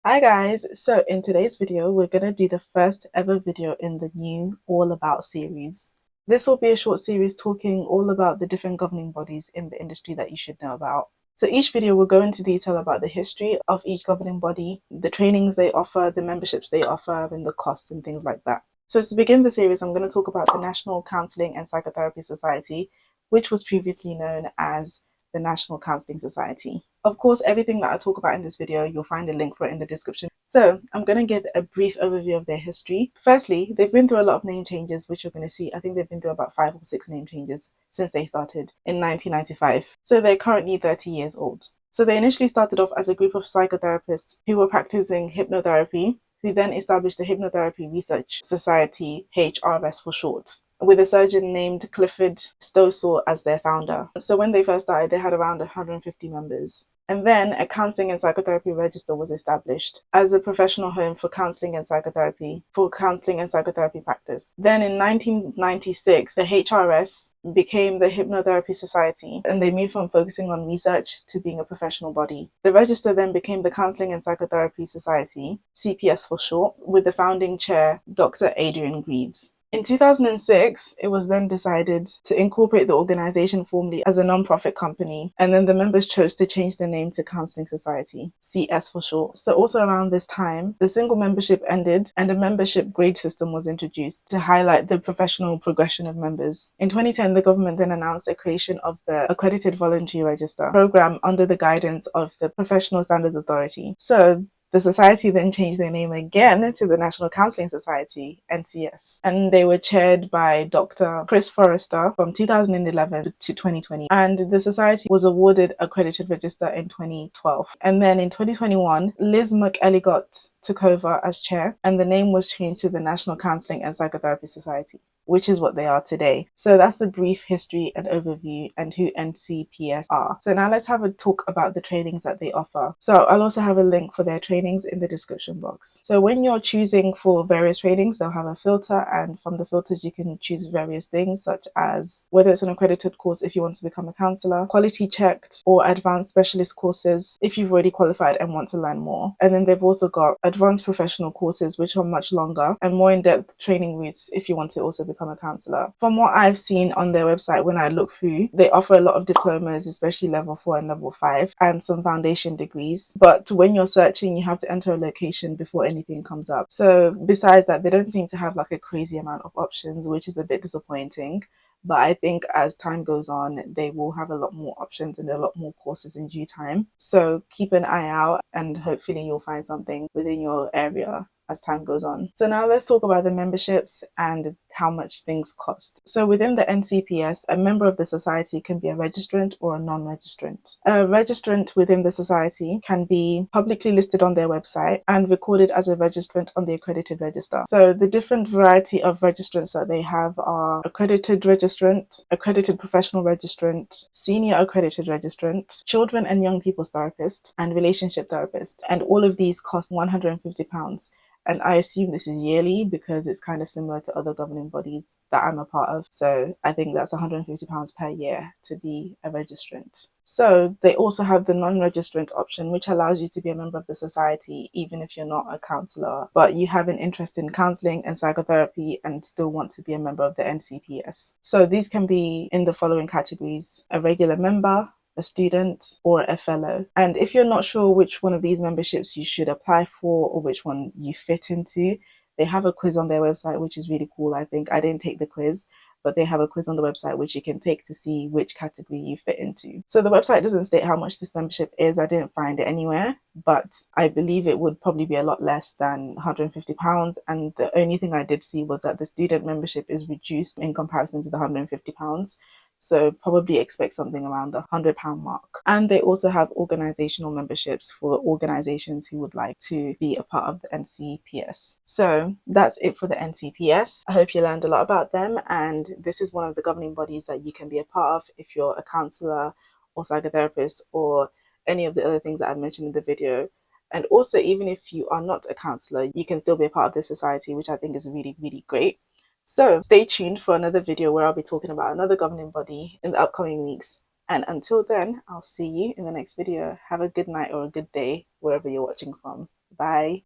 Hi guys, so in today's video we're going to do the first ever video in the new All About series. This will be a short series talking all about the different governing bodies in the industry that you should know about. So each video will go into detail about the history of each governing body, the trainings they offer, the memberships they offer, and the costs and things like that. So to begin the series, I'm going to talk about the National Counselling and Psychotherapy Society, which was previously known as the National Counselling Society. Of course, everything that I talk about in this video, you'll find a link for it in the description. So I'm going to give a brief overview of their history. Firstly, they've been through a lot of name changes, which you're going to see. I think they've been through about 5 or 6 name changes since they started in 1995. So they're currently 30 years old. So they initially started off as a group of psychotherapists who were practicing hypnotherapy, who then established the Hypnotherapy Research Society, HRS for short, with a surgeon named Clifford Stossel as their founder. So when they first started, they had around 150 members. And then a counselling and psychotherapy register was established as a professional home for counselling and psychotherapy practice. Then in 1996, the HRS became the Hypnotherapy Society, and they moved from focusing on research to being a professional body. The register then became the Counselling and Psychotherapy Society, CPS for short, with the founding chair, Dr. Adrian Greaves. In 2006, it was then decided to incorporate the organization formally as a non-profit company, and then the members chose to change the name to Counselling Society, CS for short. So also around this time, the single membership ended and a membership grade system was introduced to highlight the professional progression of members. In 2010, the government then announced the creation of the Accredited Voluntary Register program under the guidance of the Professional Standards Authority. So the society then changed their name again to the National Counselling Society, NCS, and they were chaired by Dr. Chris Forrester from 2011 to 2020. And the society was awarded accredited register in 2012. And then in 2021, Liz McElligott took over as chair, and the name was changed to the National Counselling and Psychotherapy Society, which is what they are today. So that's the brief history and overview and who NCPS are. So now let's have a talk about the trainings that they offer. So I'll also have a link for their trainings in the description box. So when you're choosing for various trainings, they'll have a filter, and from the filters you can choose various things such as whether it's an accredited course if you want to become a counsellor, quality checked, or advanced specialist courses if you've already qualified and want to learn more. And then they've also got advanced professional courses, which are much longer, and more in-depth training routes if you want to also become a counsellor. From what I've seen on their website when I look through, they offer a lot of diplomas, especially level 4 and level 5, and some foundation degrees. But when you're searching, you have to enter a location before anything comes up. So besides that, they don't seem to have like a crazy amount of options, which is a bit disappointing. But I think as time goes on, they will have a lot more options and a lot more courses in due time. So keep an eye out, and hopefully you'll find something within your area as time goes on. So now let's talk about the memberships and how much things cost. So within the NCPS, a member of the society can be a registrant or a non-registrant. A registrant within the society can be publicly listed on their website and recorded as a registrant on the accredited register. So the different variety of registrants that they have are accredited registrant, accredited professional registrant, senior accredited registrant, children and young people's therapist, and relationship therapist. And all of these cost £150. And I assume this is yearly because it's kind of similar to other governing bodies that I'm a part of. So I think that's £150 per year to be a registrant. So they also have the non-registrant option, which allows you to be a member of the society even if you're not a counsellor, but you have an interest in counselling and psychotherapy and still want to be a member of the NCPS. So these can be in the following categories: a regular member, a student, or a fellow. And if you're not sure which one of these memberships you should apply for or which one you fit into, they have a quiz on their website, which is really cool. I think I didn't take the quiz, but they have a quiz on the website which you can take to see which category you fit into. So the website doesn't state how much this membership is. I didn't find it anywhere, but I believe it would probably be a lot less than £150. And the only thing I did see was that the student membership is reduced in comparison to the £150. So probably expect something around the £100 mark. And they also have organizational memberships for organizations who would like to be a part of the NCPS. So that's it for the NCPS. I hope you learned a lot about them, and this is one of the governing bodies that you can be a part of if you're a counsellor or psychotherapist or any of the other things that I mentioned in the video. And also, even if you are not a counsellor, you can still be a part of this society, which I think is really, really great. So stay tuned for another video where I'll be talking about another governing body in the upcoming weeks. And until then, I'll see you in the next video. Have a good night or a good day wherever you're watching from. Bye.